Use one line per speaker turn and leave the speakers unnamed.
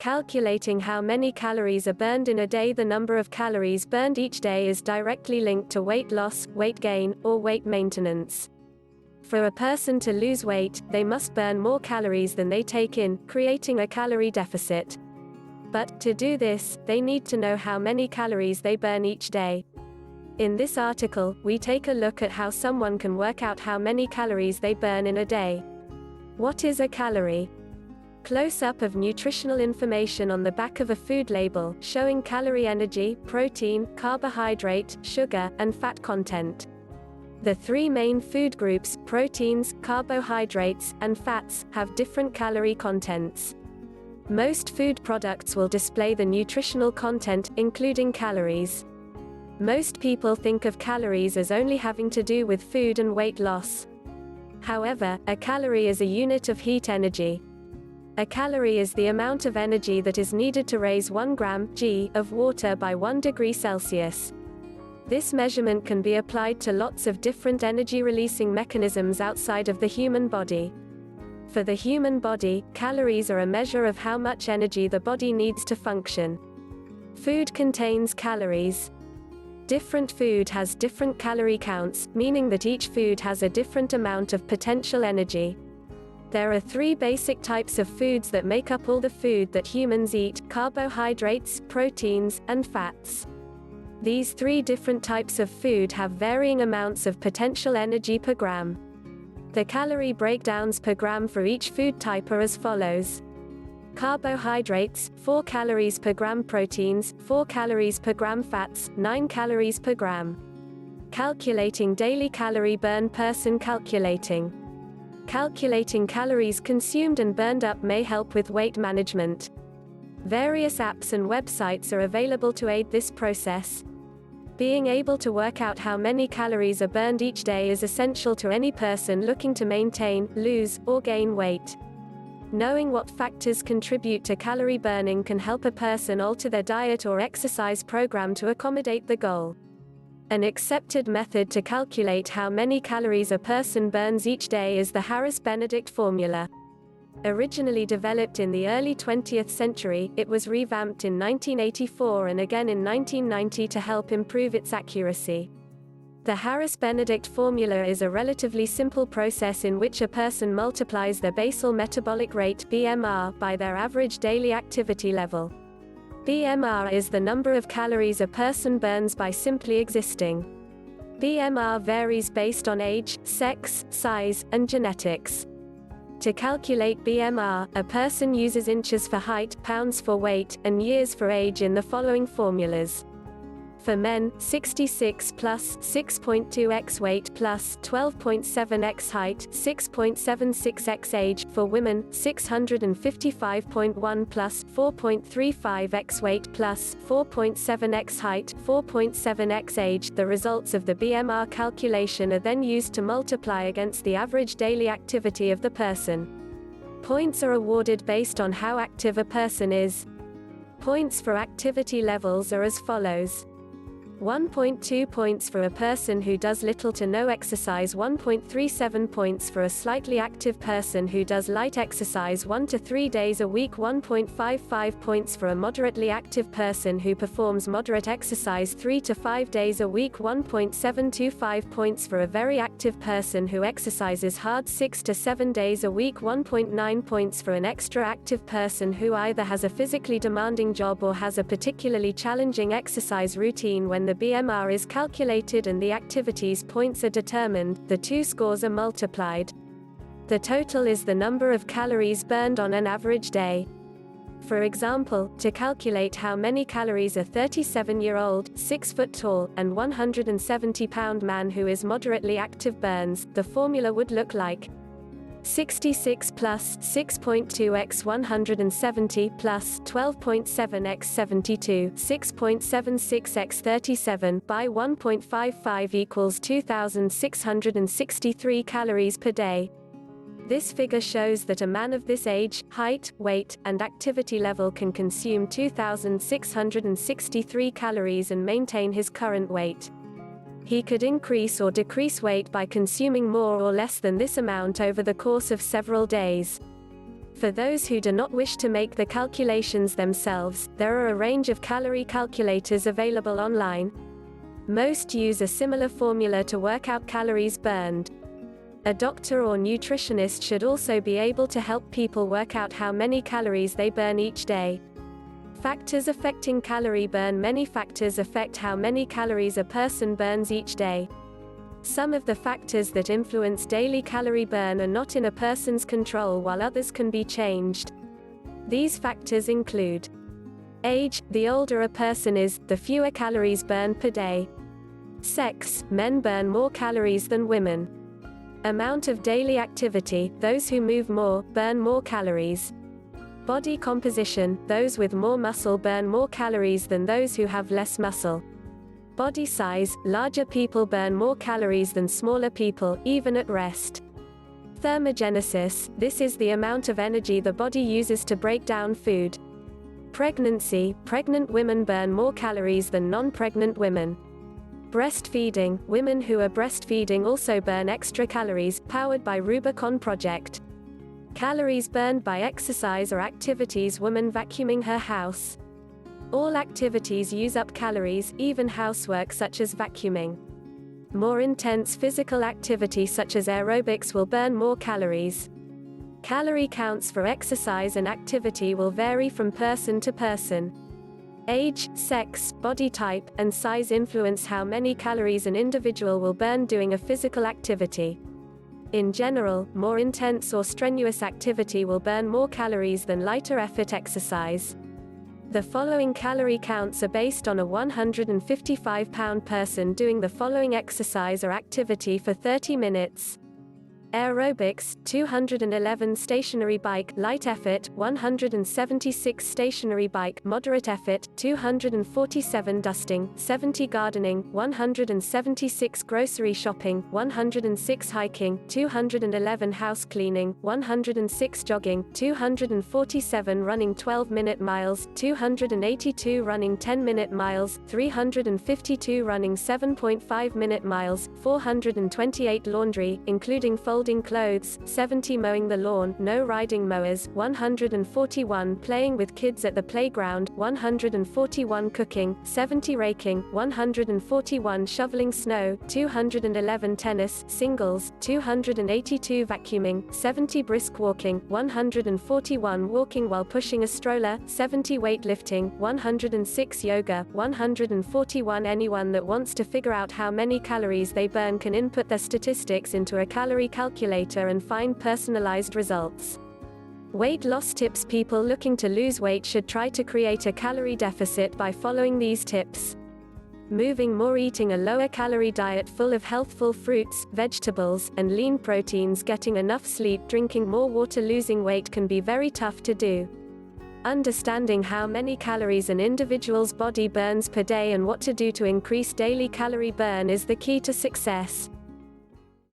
Calculating how many calories are burned in a day. The number of calories burned each day is directly linked to weight loss, weight gain, or weight maintenance. For a person to lose weight, they must burn more calories than they take in, creating a calorie deficit. But, to do this, they need to know how many calories they burn each day. In this article, we take a look at how someone can work out how many calories they burn in a day. What is a calorie? Close-up of nutritional information on the back of a food label, showing calorie, energy, protein, carbohydrate, sugar, and fat content. The three main food groups, proteins, carbohydrates, and fats, have different calorie contents. Most food products will display the nutritional content, including calories. Most people think of calories as only having to do with food and weight loss. However, a calorie is a unit of heat energy. A calorie is the amount of energy that is needed to raise 1 gram g of water by 1 degree Celsius. This measurement can be applied to lots of different energy-releasing mechanisms outside of the human body. For the human body, calories are a measure of how much energy the body needs to function. Food contains calories. Different food has different calorie counts, meaning that each food has a different amount of potential energy. There are three basic types of foods that make up all the food that humans eat: carbohydrates, proteins, and fats. These three different types of food have varying amounts of potential energy per gram. The calorie breakdowns per gram for each food type are as follows. Carbohydrates, 4 calories per gram. Proteins, 4 calories per gram. Fats, 9 calories per gram. Calculating daily calorie burn. Person Calculating calories consumed and burned up may help with weight management. Various apps and websites are available to aid this process. Being able to work out how many calories are burned each day is essential to any person looking to maintain, lose, or gain weight. Knowing what factors contribute to calorie burning can help a person alter their diet or exercise program to accommodate the goal. An accepted method to calculate how many calories a person burns each day is the Harris-Benedict formula. Originally developed in the early 20th century, it was revamped in 1984 and again in 1990 to help improve its accuracy. The Harris-Benedict formula is a relatively simple process in which a person multiplies their basal metabolic rate (BMR) by their average daily activity level. BMR is the number of calories a person burns by simply existing. BMR varies based on age, sex, size, and genetics. To calculate BMR, a person uses inches for height, pounds for weight, and years for age in the following formulas. For men, 66 plus 6.2x weight plus 12.7x height, 6.76x age. For women, 655.1 plus 4.35x weight plus 4.7x height, 4.7x age. The results of the BMR calculation are then used to multiply against the average daily activity of the person. Points are awarded based on how active a person is. Points for activity levels are as follows. 1.2 points for a person who does little to no exercise, 1.37 points for a slightly active person who does light exercise 1 to 3 days a week, 1.55 points for a moderately active person who performs moderate exercise 3 to 5 days a week, 1.725 points for a very active person who exercises hard 6 to 7 days a week, 1.9 points for an extra active person who either has a physically demanding job or has a particularly challenging exercise routine. When the BMR is calculated and the activities points are determined, the two scores are multiplied. The total is the number of calories burned on an average day. For example, to calculate how many calories a 37-year-old, 6 foot tall, and 170-pound man who is moderately active burns, the formula would look like 66 plus 6.2x 170 plus 12.7x 72, 6.76x 37 by 1.55 equals 2,663 calories per day. This figure shows that a man of this age, height, weight, and activity level can consume 2,663 calories and maintain his current weight. He could increase or decrease weight by consuming more or less than this amount over the course of several days. For those who do not wish to make the calculations themselves, there are a range of calorie calculators available online. Most use a similar formula to work out calories burned. A doctor or nutritionist should also be able to help people work out how many calories they burn each day. Factors affecting calorie burn. Many factors affect how many calories a person burns each day. Some of the factors that influence daily calorie burn are not in a person's control, while others can be changed. These factors include age. The older a person is, the fewer calories burned per day. Sex. Men burn more calories than women. Amount of daily activity. Those who move more, burn more calories. Body composition. Those with more muscle burn more calories than those who have less muscle. Body size. Larger people burn more calories than smaller people, even at rest. Thermogenesis. This is the amount of energy the body uses to break down food. Pregnancy. Pregnant women burn more calories than non-pregnant women. Breastfeeding. Women who are breastfeeding also burn extra calories, powered by Rubicon Project. Calories burned by exercise or activities. Woman vacuuming her house. All activities use up calories, even housework such as vacuuming. More intense physical activity such as aerobics will burn more calories. Calorie counts for exercise and activity will vary from person to person. Age, sex, body type, and size influence how many calories an individual will burn doing a physical activity. In general, more intense or strenuous activity will burn more calories than lighter effort exercise. The following calorie counts are based on a 155-pound person doing the following exercise or activity for 30 minutes. Aerobics, 211 stationary bike, light effort, 176 stationary bike, moderate effort, 247 dusting, 70 gardening, 176 grocery shopping, 106 hiking, 211 house cleaning, 106 jogging, 247 running 12-minute miles, 282 running 10-minute miles, 352 running 7.5-minute miles, 428 laundry, including folding clothes, 70 mowing the lawn, no riding mowers, 141 playing with kids at the playground, 141 cooking, 70 raking, 141 shoveling snow, 211 tennis, singles, 282 vacuuming, 70 brisk walking, 141 walking while pushing a stroller, 70 weightlifting, 106 yoga, 141. Anyone that wants to figure out how many calories they burn can input their statistics into a calorie calculator and find personalized results. Weight loss tips. People looking to lose weight should try to create a calorie deficit by following these tips. Moving more. Eating a lower calorie diet full of healthful fruits, vegetables, and lean proteins. Getting enough sleep. Drinking more water. Losing weight can be very tough to do. Understanding how many calories an individual's body burns per day and what to do to increase daily calorie burn is the key to success.